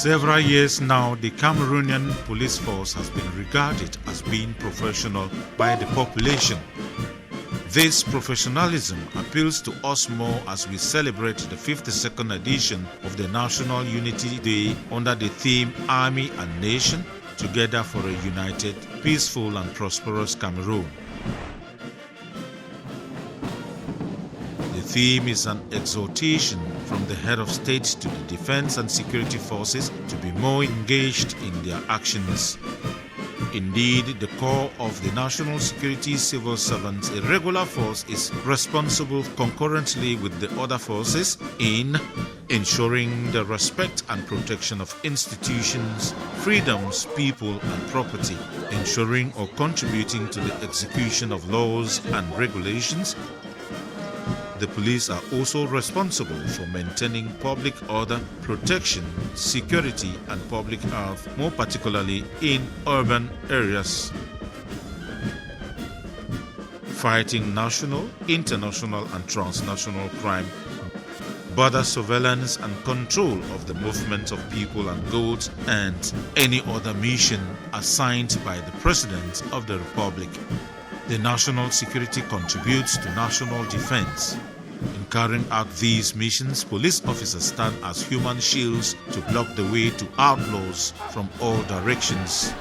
several years now, the Cameroonian police force has been regarded as being professional by the population. This professionalism appeals to us more as we celebrate the 52nd edition of the National Unity Day under the theme Army and Nation, together for a united, peaceful and prosperous Cameroon. The theme is an exhortation from the head of state to the defense and security forces to be more engaged in their actions. Indeed, the core of the national security civil servants, a regular force, is responsible concurrently with the other forces in ensuring the respect and protection of institutions, freedoms, people and property, ensuring or contributing to the execution of laws and regulations. The police are also responsible for maintaining public order, protection, security and public health, more particularly in urban areas. Fighting national, international and transnational crime, border surveillance and control of the movement of people and goods, and any other mission assigned by the President of the Republic. The national security contributes to national defense. In carrying out these missions, police officers stand as human shields to block the way to outlaws from all directions.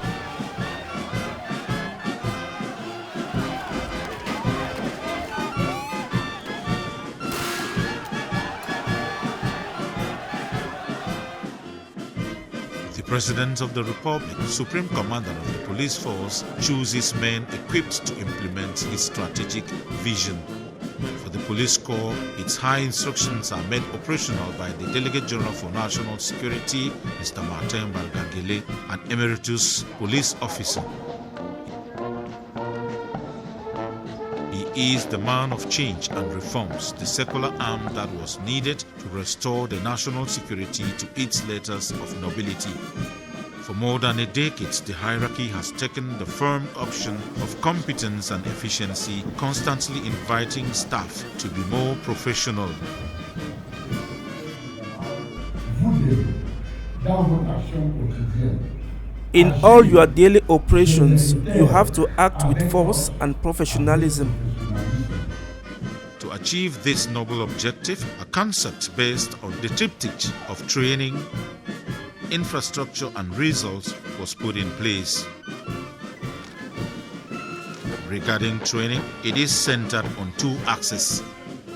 The President of the Republic, Supreme Commander of the Police Force, chooses men equipped to implement his strategic vision. For the Police Corps, its high instructions are made operational by the Delegate General for National Security, Mr. Martin Balgagele, an emeritus police officer. He is the man of change and reforms, the secular arm that was needed to restore the national security to its letters of nobility. For more than a decade, the hierarchy has taken the firm option of competence and efficiency, constantly inviting staff to be more professional. In all your daily operations, you have to act with force and professionalism. To achieve this noble objective, a concept based on the triptych of training, infrastructure and results was put in place. Regarding training, it is centered on two axes: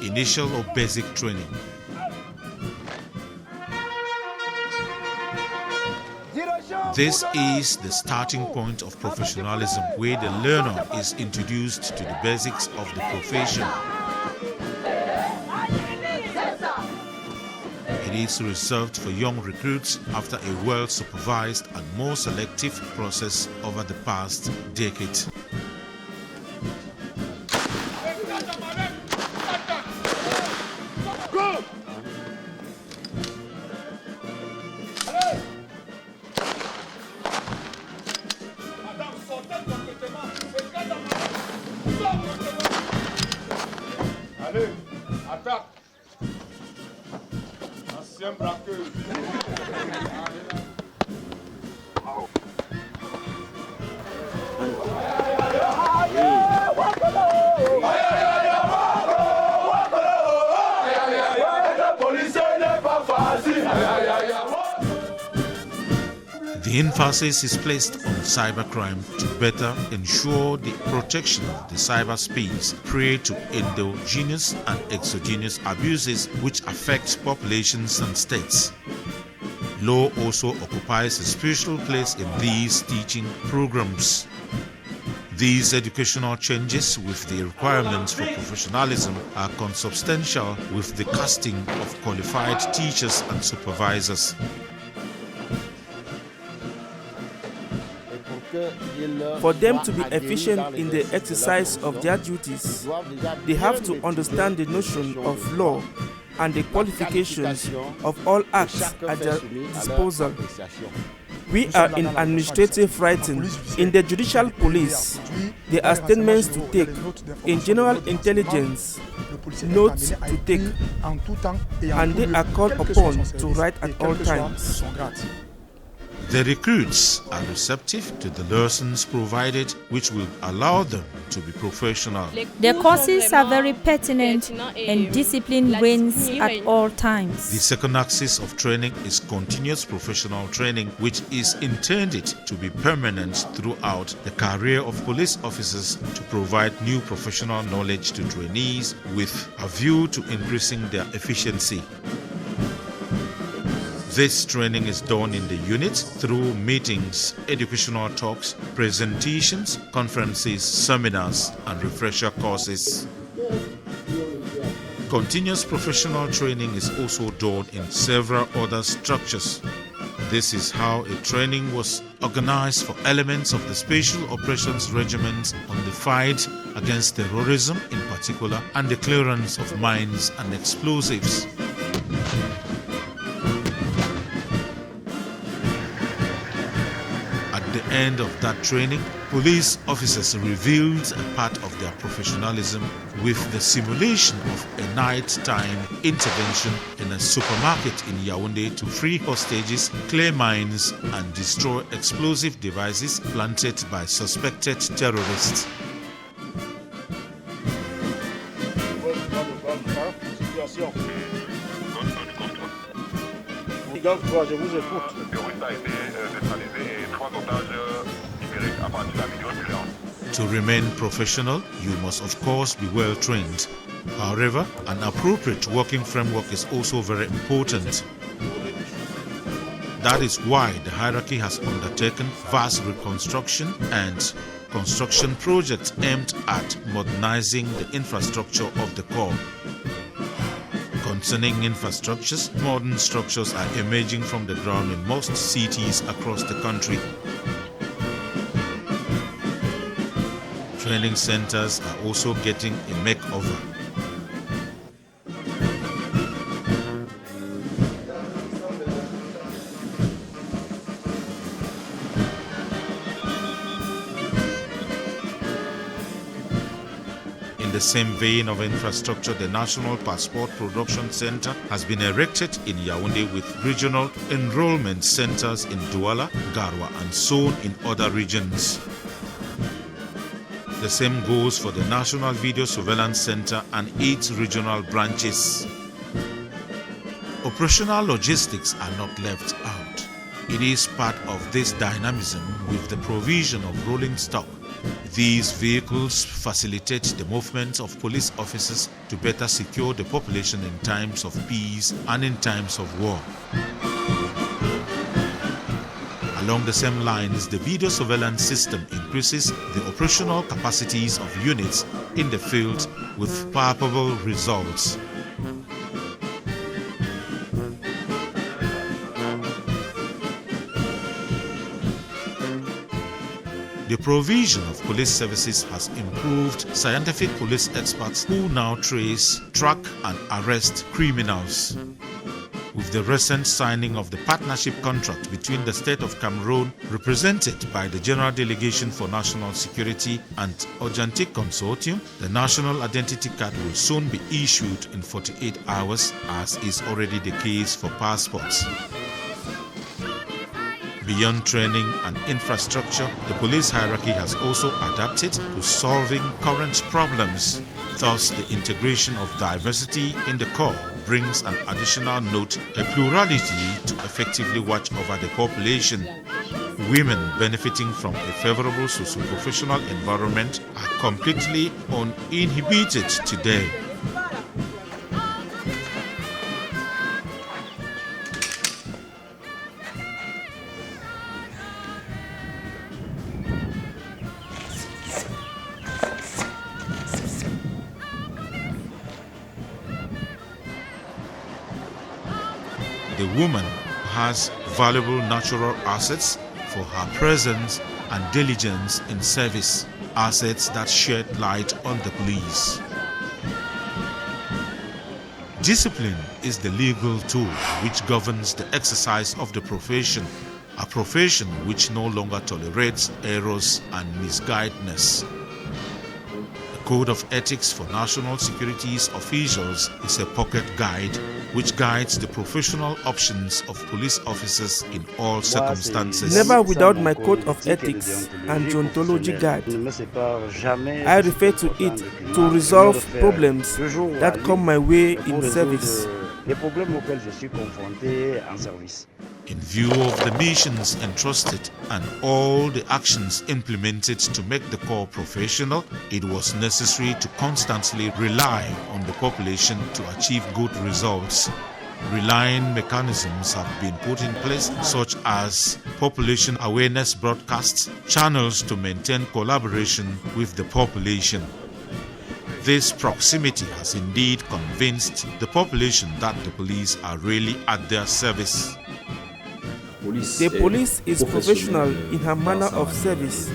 initial or basic training. This is the starting point of professionalism, where the learner is introduced to the basics of the profession. It is reserved for young recruits after a well-supervised and more selective process over the past decade. Allez, attaque. Ancien braqueur. The emphasis is placed on cybercrime to better ensure the protection of the cyberspace, prey to endogenous and exogenous abuses which affect populations and states. Law also occupies a special place in these teaching programs. These educational changes with the requirements for professionalism are consubstantial with the casting of qualified teachers and supervisors. For them to be efficient in the exercise of their duties, they have to understand the notion of law and the qualifications of all acts at their disposal. We are in administrative writing. In the judicial police, there are statements to take. In general intelligence, notes to take, and they are called upon to write at all times. The recruits are receptive to the lessons provided, which will allow them to be professional. The courses are very pertinent and discipline reigns at all times. The second axis of training is continuous professional training, which is intended to be permanent throughout the career of police officers to provide new professional knowledge to trainees with a view to increasing their efficiency. This training is done in the units through meetings, educational talks, presentations, conferences, seminars, and refresher courses. Continuous professional training is also done in several other structures. This is how a training was organized for elements of the Special Operations Regiment on the fight against terrorism in particular and the clearance of mines and explosives. At the end of that training, police officers revealed a part of their professionalism with the simulation of a nighttime intervention in a supermarket in Yaoundé to free hostages, clear mines, and destroy explosive devices planted by suspected terrorists. Je vous écoute. To remain professional, you must of course be well trained. However, an appropriate working framework is also very important. That is why the hierarchy has undertaken vast reconstruction and construction projects aimed at modernizing the infrastructure of the corps. Concerning infrastructures, modern structures are emerging from the ground in most cities across the country. Training centers are also getting a makeover. In the same vein of infrastructure, the National Passport Production Center has been erected in Yaoundé with regional enrollment centers in Douala, Garwa, and Son in other regions. The same goes for the National Video Surveillance Center and its regional branches. Operational logistics are not left out. It is part of this dynamism with the provision of rolling stock. These vehicles facilitate the movement of police officers to better secure the population in times of peace and in times of war. Along the same lines, the video surveillance system increases the operational capacities of units in the field with palpable results. The provision of police services has improved scientific police experts who now trace, track, and arrest criminals. With the recent signing of the partnership contract between the State of Cameroon, represented by the General Delegation for National Security, and Ojantic Consortium, the national identity card will soon be issued in 48 hours, as is already the case for passports. Beyond training and infrastructure, the police hierarchy has also adapted to solving current problems. Thus, the integration of diversity in the corps brings an additional note, a plurality to effectively watch over the population. Women benefiting from a favorable socio-professional environment are completely uninhibited today. The woman has valuable natural assets for her presence and diligence in service, assets that shed light on the police. Discipline is the legal tool which governs the exercise of the profession, a profession which no longer tolerates errors and misguidedness. The Code of Ethics for National Security's Officials is a pocket guide which guides the professional options of police officers in all circumstances. Never without my Code of Ethics and Deontology guide. I refer to it to resolve problems that come my way in service. In view of the missions entrusted and all the actions implemented to make the corps professional, it was necessary to constantly rely on the population to achieve good results. Relying mechanisms have been put in place, such as population awareness broadcasts, channels to maintain collaboration with the population. This proximity has indeed convinced the population that the police are really at their service. The police is professional in her manner of service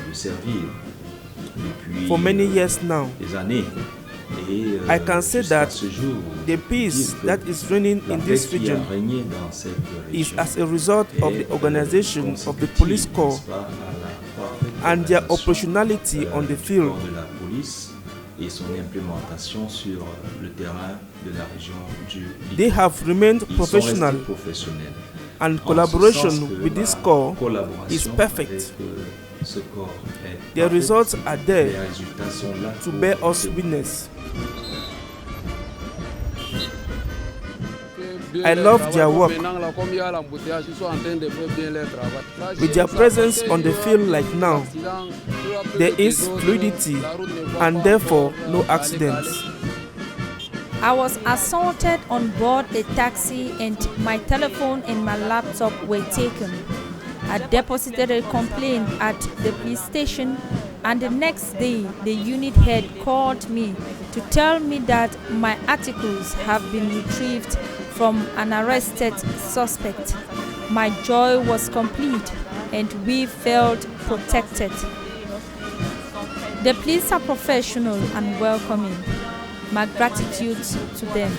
for many years now. I can say that the peace that is reigning in this region is as a result of the organization of the police corps and their operationality on the field. They have remained professional, and collaboration with this corps is perfect. Their results are there to bear us witness. I love their work. With their presence on the field like now, there is fluidity and therefore no accidents. I was assaulted on board a taxi and my telephone and my laptop were taken. I deposited a complaint at the police station, and the next day the unit head called me to tell me that my articles have been retrieved from an arrested suspect. My joy was complete and we felt protected. The police are professional and welcoming. My gratitude to them.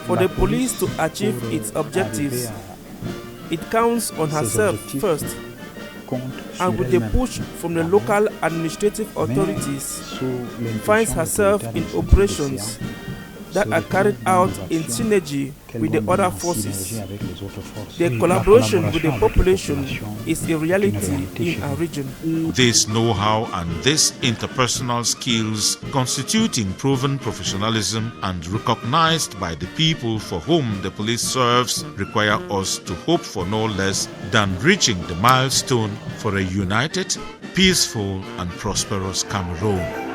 For the police to achieve its objectives, it counts on herself first, and with the push from the local administrative authorities, finds herself in operations that are carried out in synergy with the other forces. The collaboration with the population is a reality in our region. This know-how and these interpersonal skills, constituting proven professionalism and recognized by the people for whom the police serves, require us to hope for no less than reaching the milestone for a united, peaceful and prosperous Cameroon.